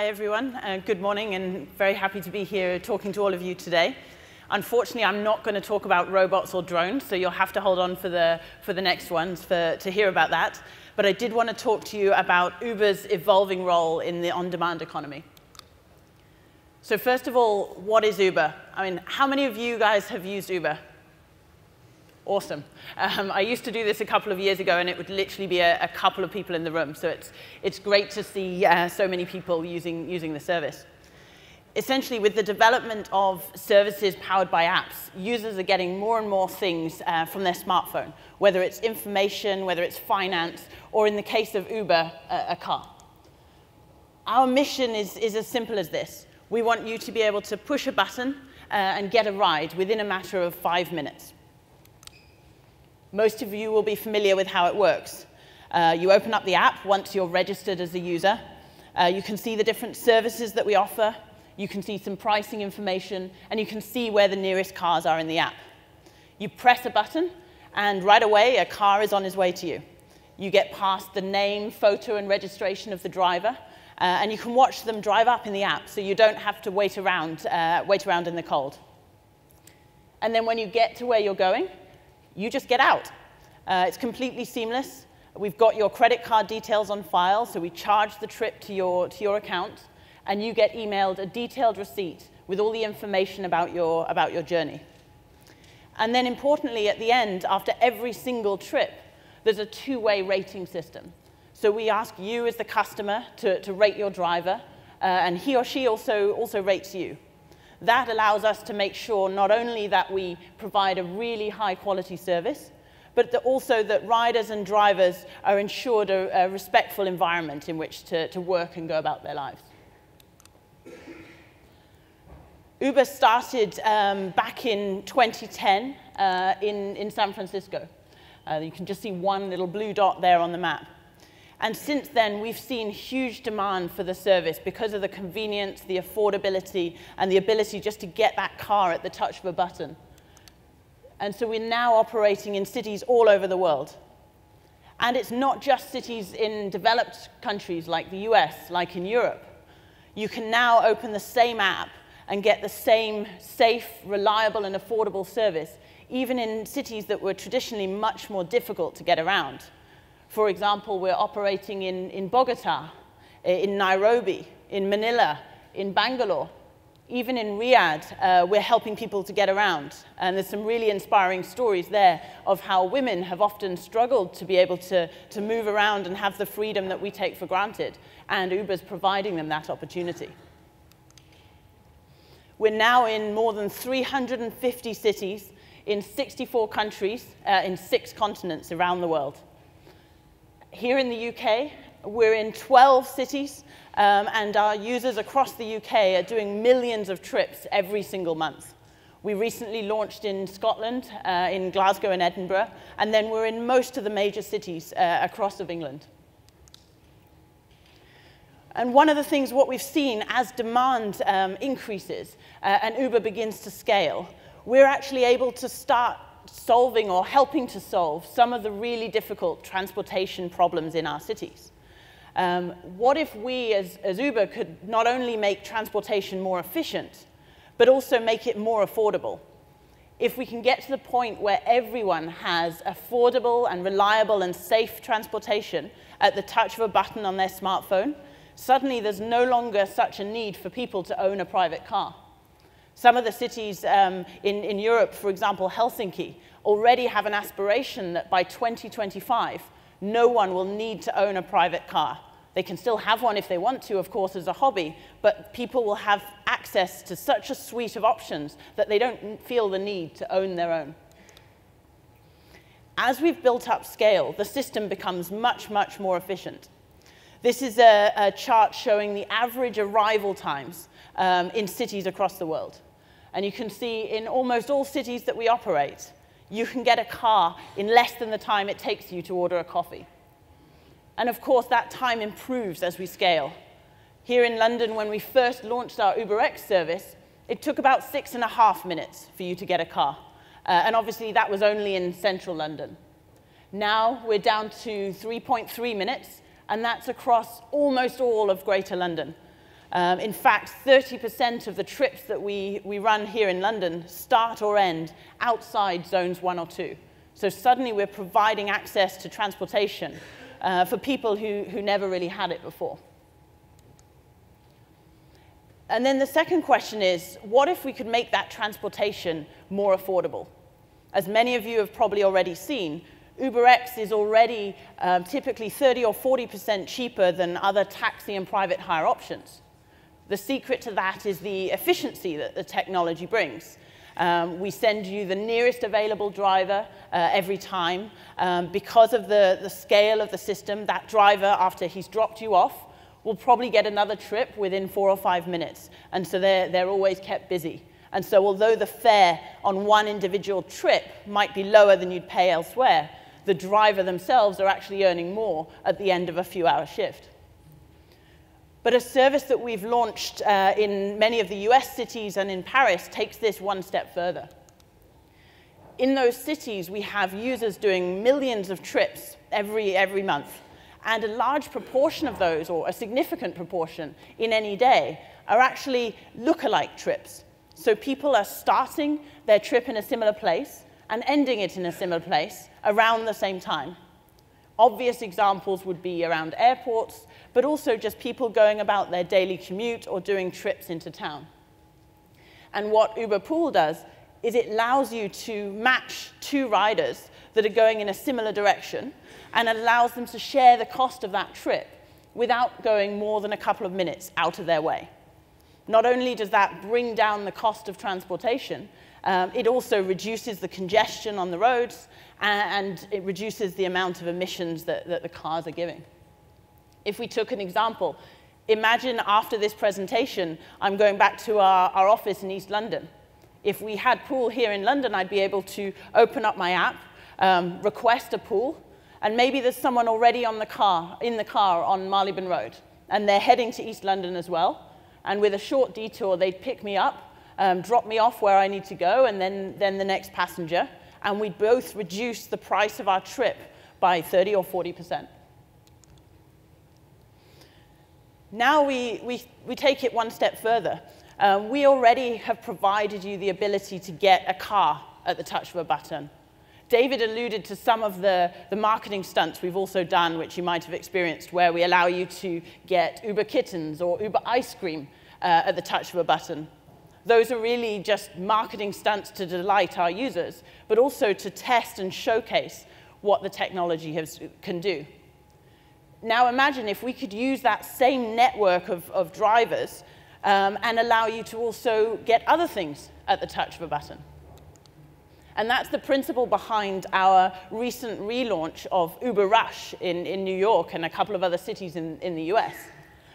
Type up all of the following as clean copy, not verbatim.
Hi, everyone. Good morning, and very happy to be here talking to all of you today. Unfortunately, I'm not going to talk about robots or drones, so you'll have to hold on for the next ones to hear about that. But I did want to talk to you about Uber's evolving role in the on-demand economy. So first of all, what is Uber? I mean, how many of you guys have used Uber? Awesome. I used to do this a couple of years ago, and it would literally be a couple of people in the room. So it's great to see so many people using the service. Essentially, with the development of services powered by apps, users are getting more and more things from their smartphone, whether it's information, whether it's finance, or in the case of Uber, a car. Our mission is as simple as this. We want you to be able to push a button and get a ride within a matter of 5 minutes. Most of you will be familiar with how it works. You open up the app once you're registered as a user. You can see the different services that we offer. You can see some pricing information, and you can see where the nearest cars are in the app. You press a button, and right away, a car is on his way to you. You get past the name, photo, and registration of the driver, and you can watch them drive up in the app, so you don't have to wait around in the cold. And then when you get to where you're going, you just get out. It's completely seamless. We've got your credit card details on file, so we charge the trip to your account, and you get emailed a detailed receipt with all the information about your journey. And then importantly, at the end, after every single trip, there's a two-way rating system. So we ask you as the customer to rate your driver, and he or she also rates you. That allows us to make sure not only that we provide a really high-quality service, but also that riders and drivers are ensured a respectful environment in which to work and go about their lives. Uber started back in 2010 in San Francisco. You can just see one little blue dot there on the map. And since then, we've seen huge demand for the service because of the convenience, the affordability, and the ability just to get that car at the touch of a button. And so we're now operating in cities all over the world. And it's not just cities in developed countries like the US, like in Europe. You can now open the same app and get the same safe, reliable, and affordable service, even in cities that were traditionally much more difficult to get around. For example, we're operating in Bogota, in Nairobi, in Manila, in Bangalore. Even in Riyadh, we're helping people to get around. And there's some really inspiring stories there of how women have often struggled to be able to move around and have the freedom that we take for granted. And Uber's providing them that opportunity. We're now in more than 350 cities in 64 countries in 6 continents around the world. Here in the UK, we're in 12 cities, and our users across the UK are doing millions of trips every single month. We recently launched in Scotland, in Glasgow and Edinburgh, and then we're in most of the major cities across England. And one of the things, what we've seen as demand increases and Uber begins to scale, we're actually able to start solving or helping to solve some of the really difficult transportation problems in our cities. What if we, as Uber, could not only make transportation more efficient, but also make it more affordable? If we can get to the point where everyone has affordable and reliable and safe transportation at the touch of a button on their smartphone, suddenly there's no longer such a need for people to own a private car. Some of the cities in Europe, for example, Helsinki, already have an aspiration that by 2025, no one will need to own a private car. They can still have one if they want to, of course, as a hobby, but people will have access to such a suite of options that they don't feel the need to own their own. As we've built up scale, the system becomes much, much more efficient. This is a chart showing the average arrival times in cities across the world. And you can see in almost all cities that we operate, you can get a car in less than the time it takes you to order a coffee. And of course, that time improves as we scale. Here in London, when we first launched our UberX service, it took about 6.5 minutes for you to get a car. And obviously, that was only in central London. Now, we're down to 3.3 minutes, and that's across almost all of Greater London. In fact, 30% of the trips that we run here in London start or end outside zones 1 or 2. So suddenly we're providing access to transportation for people who never really had it before. And then the second question is, what if we could make that transportation more affordable? As many of you have probably already seen, UberX is already typically 30 or 40% cheaper than other taxi and private hire options. The secret to that is the efficiency that the technology brings. We send you the nearest available driver every time. Because of the scale of the system, that driver, after he's dropped you off, will probably get another trip within 4 or 5 minutes. And so they're always kept busy. And so although the fare on one individual trip might be lower than you'd pay elsewhere, the driver themselves are actually earning more at the end of a few-hour shift. But a service that we've launched in many of the US cities and in Paris takes this one step further. In those cities, we have users doing millions of trips every month. And a large proportion of those, or a significant proportion in any day, are actually lookalike trips. So people are starting their trip in a similar place and ending it in a similar place around the same time. Obvious examples would be around airports, but also just people going about their daily commute or doing trips into town. And what Uber Pool does is it allows you to match 2 riders that are going in a similar direction and allows them to share the cost of that trip without going more than a couple of minutes out of their way. Not only does that bring down the cost of transportation, it also reduces the congestion on the roads and it reduces the amount of emissions that the cars are giving. If we took an example, imagine after this presentation, I'm going back to our office in East London. If we had Pool here in London, I'd be able to open up my app, request a Pool, and maybe there's someone already in the car on Marylebone Road, and they're heading to East London as well. And with a short detour, they'd pick me up, drop me off where I need to go, and then the next passenger. And we'd both reduce the price of our trip by 30 or 40%. Now we take it one step further. We already have provided you the ability to get a car at the touch of a button. David alluded to some of the marketing stunts we've also done, which you might have experienced, where we allow you to get Uber kittens or Uber ice cream at the touch of a button. Those are really just marketing stunts to delight our users, but also to test and showcase what the technology can do. Now imagine if we could use that same network of drivers and allow you to also get other things at the touch of a button. And that's the principle behind our recent relaunch of Uber Rush in New York and a couple of other cities in the US.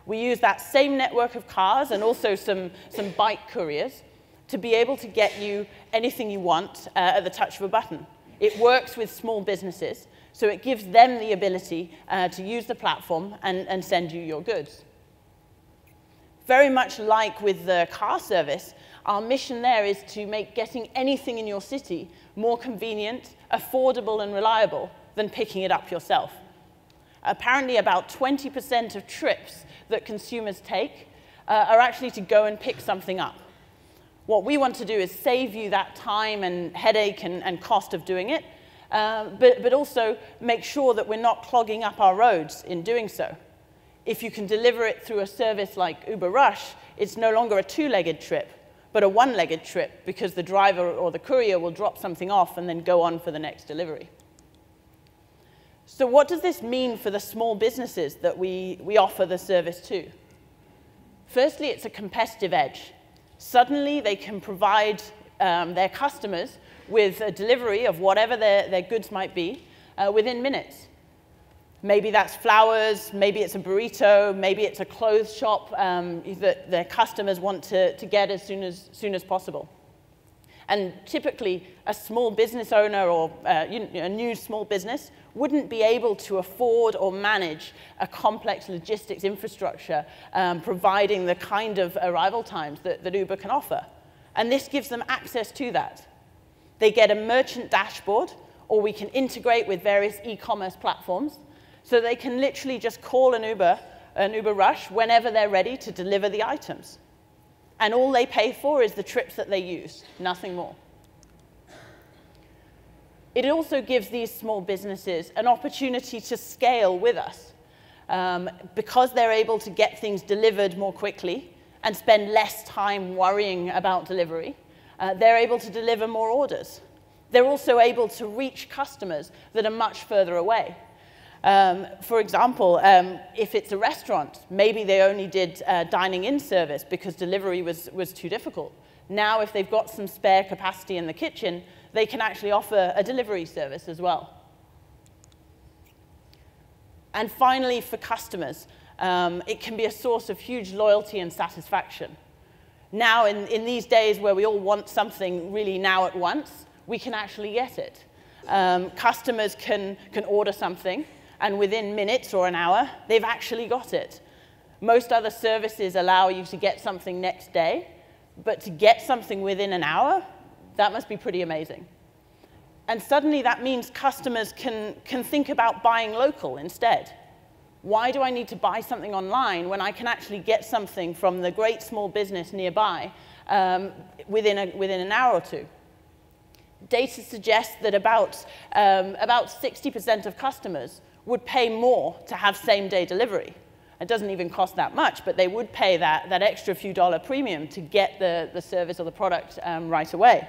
We use that same network of cars and also some bike couriers to be able to get you anything you want at the touch of a button. It works with small businesses, so it gives them the ability to use the platform and send you your goods. Very much like with the car service, our mission there is to make getting anything in your city more convenient, affordable, and reliable than picking it up yourself. Apparently, about 20% of trips that consumers take are actually to go and pick something up. What we want to do is save you that time and headache and cost of doing it, but also make sure that we're not clogging up our roads in doing so. If you can deliver it through a service like Uber Rush, it's no longer a 2-legged trip, but a 1-legged trip, because the driver or the courier will drop something off and then go on for the next delivery. So what does this mean for the small businesses that we offer the service to? Firstly, it's a competitive edge. Suddenly, they can provide their customers with a delivery of whatever their goods might be within minutes. Maybe that's flowers, maybe it's a burrito, maybe it's a clothes shop that their customers want to get as soon as possible. And typically, a small business owner or a new small business wouldn't be able to afford or manage a complex logistics infrastructure providing the kind of arrival times that Uber can offer. And this gives them access to that. They get a merchant dashboard, or we can integrate with various e-commerce platforms, so they can literally just call an Uber an Uber Rush whenever they're ready to deliver the items. And all they pay for is the trips that they use, nothing more. It also gives these small businesses an opportunity to scale with us. Because they're able to get things delivered more quickly and spend less time worrying about delivery, they're able to deliver more orders. They're also able to reach customers that are much further away. For example, if it's a restaurant, maybe they only did dining-in service because delivery was too difficult. Now, if they've got some spare capacity in the kitchen, they can actually offer a delivery service as well. And finally, for customers, it can be a source of huge loyalty and satisfaction. Now, in these days where we all want something really now at once, we can actually get it. Customers can order something, and within minutes or an hour, they've actually got it. Most other services allow you to get something next day, but to get something within an hour, that must be pretty amazing. And suddenly that means customers can think about buying local instead. Why do I need to buy something online when I can actually get something from the great small business nearby within an hour or two? Data suggests that about 60% of customers would pay more to have same-day delivery. It doesn't even cost that much, but they would pay that extra few dollar premium to get the service or the product right away.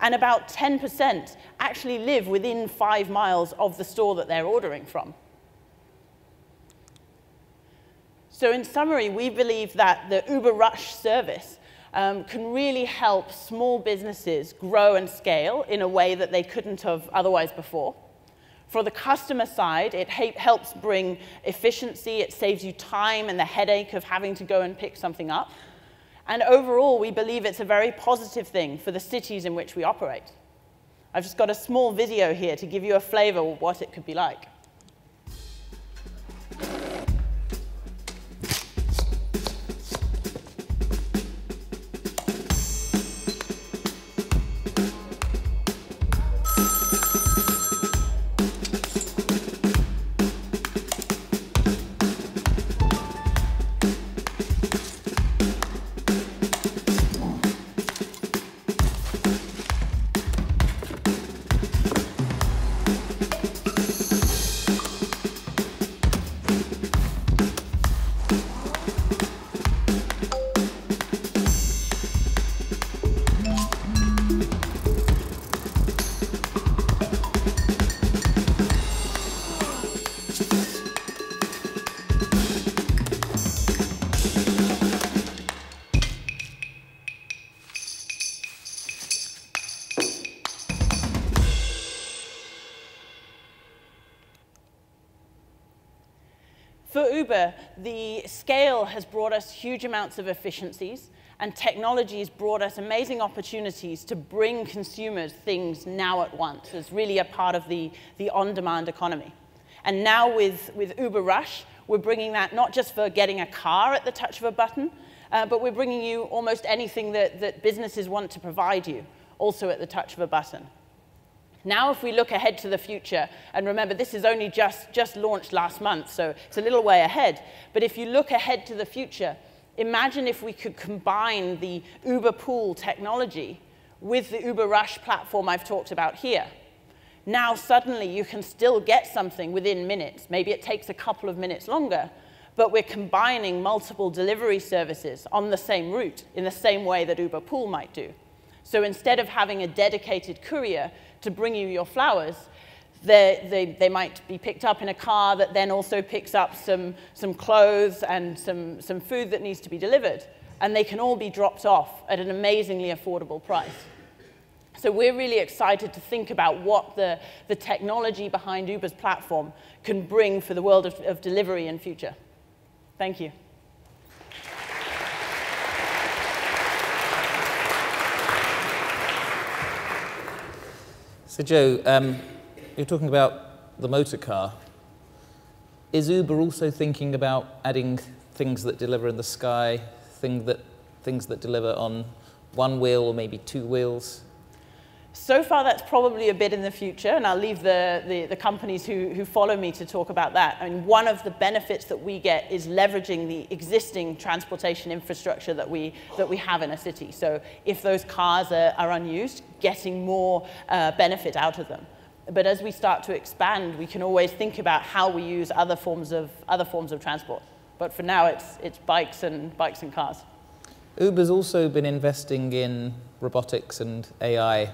And about 10% actually live within 5 miles of the store that they're ordering from. So in summary, we believe that the Uber Rush service can really help small businesses grow and scale in a way that they couldn't have otherwise before. For the customer side, it helps bring efficiency, it saves you time and the headache of having to go and pick something up. And overall, we believe it's a very positive thing for the cities in which we operate. I've just got a small video here to give you a flavor of what it could be like. For Uber, the scale has brought us huge amounts of efficiencies, and technology has brought us amazing opportunities to bring consumers things now at once as really a part of the on-demand economy. And now with Uber Rush, we're bringing that not just for getting a car at the touch of a button, but we're bringing you almost anything that businesses want to provide you, also at the touch of a button. Now, if we look ahead to the future, and remember, this is only just launched last month, so it's a little way ahead. But if you look ahead to the future, imagine if we could combine the Uber Pool technology with the Uber Rush platform I've talked about here. Now, suddenly, you can still get something within minutes. Maybe it takes a couple of minutes longer, but we're combining multiple delivery services on the same route in the same way that Uber Pool might do. So instead of having a dedicated courier to bring you your flowers, they might be picked up in a car that then also picks up some clothes and some food that needs to be delivered. And they can all be dropped off at an amazingly affordable price. So we're really excited to think about what the technology behind Uber's platform can bring for the world of delivery in future. Thank you. So Joe, you're talking about the motor car. Is Uber also thinking about adding things that deliver in the sky, things that deliver on one wheel or maybe two wheels? So far, that's probably a bit in the future, and I'll leave the companies who follow me to talk about that. I mean, one of the benefits that we get is leveraging the existing transportation infrastructure that we have in a city. So if those cars are unused, getting more benefit out of them. But as we start to expand, we can always think about how we use other forms of transport. But for now, it's bikes and cars. Uber's also been investing in robotics and AI.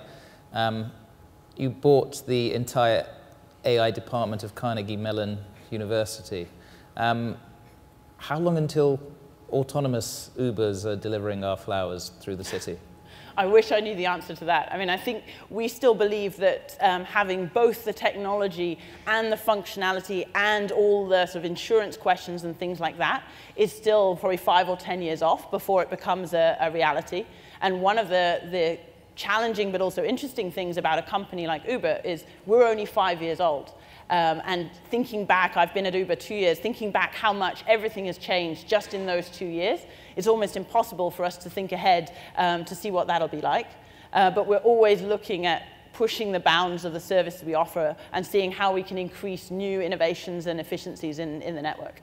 You bought the entire AI department of Carnegie Mellon University. How long until autonomous Ubers are delivering our flowers through the city? I wish I knew the answer to that. I mean, I think we still believe that having both the technology and the functionality and all the sort of insurance questions and things like that is still probably 5 or 10 years off before it becomes a reality. And one of the challenging but also interesting things about a company like Uber is we're only 5 years old. And thinking back, I've been at Uber 2 years, thinking back how much everything has changed just in those 2 years, it's almost impossible for us to think ahead to see what that'll be like. But we're always looking at pushing the bounds of the service we offer and seeing how we can increase new innovations and efficiencies in the network.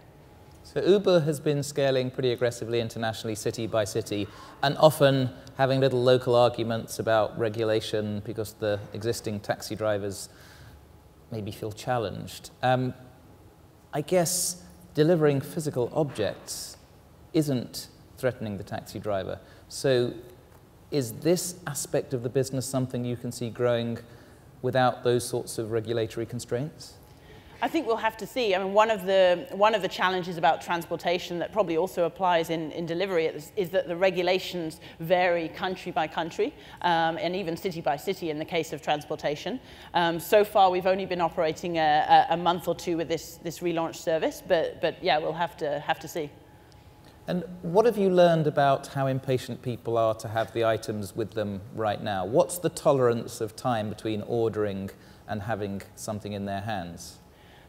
So Uber has been scaling pretty aggressively internationally, city by city, and often having little local arguments about regulation because the existing taxi drivers maybe feel challenged. I guess delivering physical objects isn't threatening the taxi driver. So is this aspect of the business something you can see growing without those sorts of regulatory constraints? I think we'll have to see. I mean, one of the challenges about transportation that probably also applies in delivery is that the regulations vary country by country and even city by city in the case of transportation. So far, we've only been operating a month or two with this relaunched service, but yeah, we'll have to see. And what have you learned about how impatient people are to have the items with them right now? What's the tolerance of time between ordering and having something in their hands?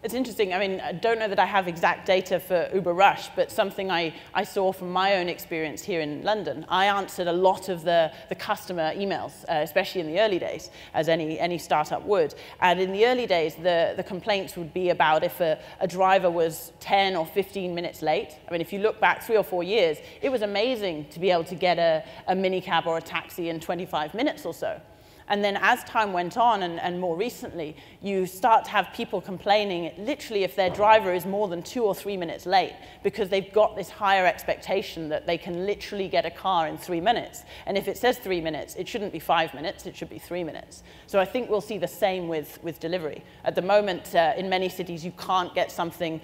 It's interesting. I mean, I don't know that I have exact data for Uber Rush, but something I saw from my own experience here in London. I answered a lot of the customer emails, especially in the early days, as any startup would. And in the early days, the complaints would be about if a driver was 10 or 15 minutes late. I mean, if you look back 3 or 4 years, it was amazing to be able to get a minicab or a taxi in 25 minutes or so. And then as time went on, and more recently, you start to have people complaining literally if their driver is more than 2 or 3 minutes late because they've got this higher expectation that they can literally get a car in 3 minutes. And if it says 3 minutes, it shouldn't be 5 minutes, it should be 3 minutes. So I think we'll see the same with delivery. At the moment, in many cities, you can't get something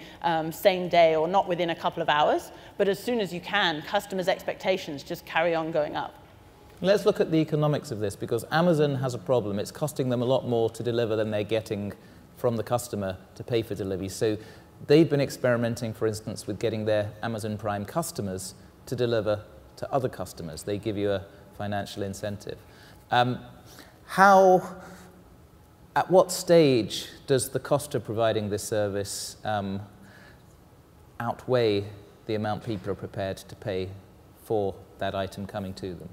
same day or not within a couple of hours. But as soon as you can, customers' expectations just carry on going up. Let's look at the economics of this, because Amazon has a problem. It's costing them a lot more to deliver than they're getting from the customer to pay for delivery. So they've been experimenting, for instance, with getting their Amazon Prime customers to deliver to other customers. They give you a financial incentive. At what stage does the cost of providing this service outweigh the amount people are prepared to pay for that item coming to them?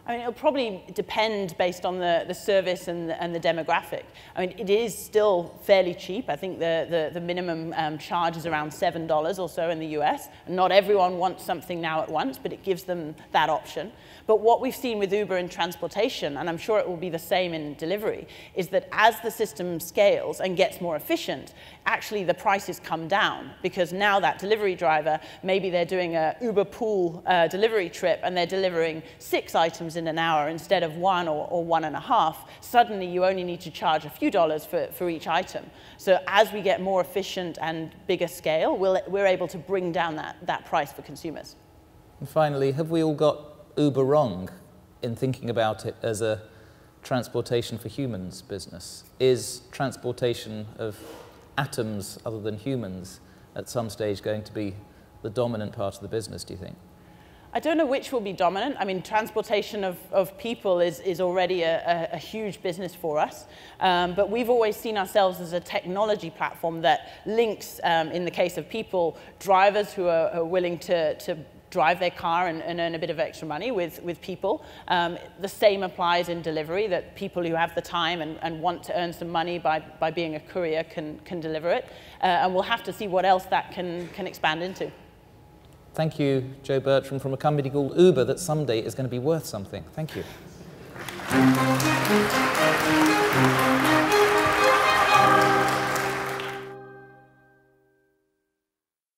I mean, it'll probably depend based on the service and the demographic. I mean, it is still fairly cheap. I think the minimum charge is around $7 or so in the US. And not everyone wants something now at once, but it gives them that option. But what we've seen with Uber in transportation, and I'm sure it will be the same in delivery, is that as the system scales and gets more efficient, actually the prices come down, because now that delivery driver, maybe they're doing a Uber pool delivery trip and they're delivering 6 items in an hour instead of 1 or 1.5. Suddenly you only need to charge a few dollars for each item. So as we get more efficient and bigger scale, we're able to bring down that price for consumers. And finally, have we all got Uber wrong in thinking about it as a transportation for humans business? Is transportation of atoms other than humans at some stage going to be the dominant part of the business, do you think? I don't know which will be dominant. I mean, transportation of people is already a huge business for us. But we've always seen ourselves as a technology platform that links, in the case of people, drivers who are willing to drive their car and earn a bit of extra money with people. The same applies in delivery, that people who have the time and want to earn some money by being a courier can deliver it. And we'll have to see what else that can expand into. Thank you, Joe Bertram, from a company called Uber that someday is going to be worth something. Thank you.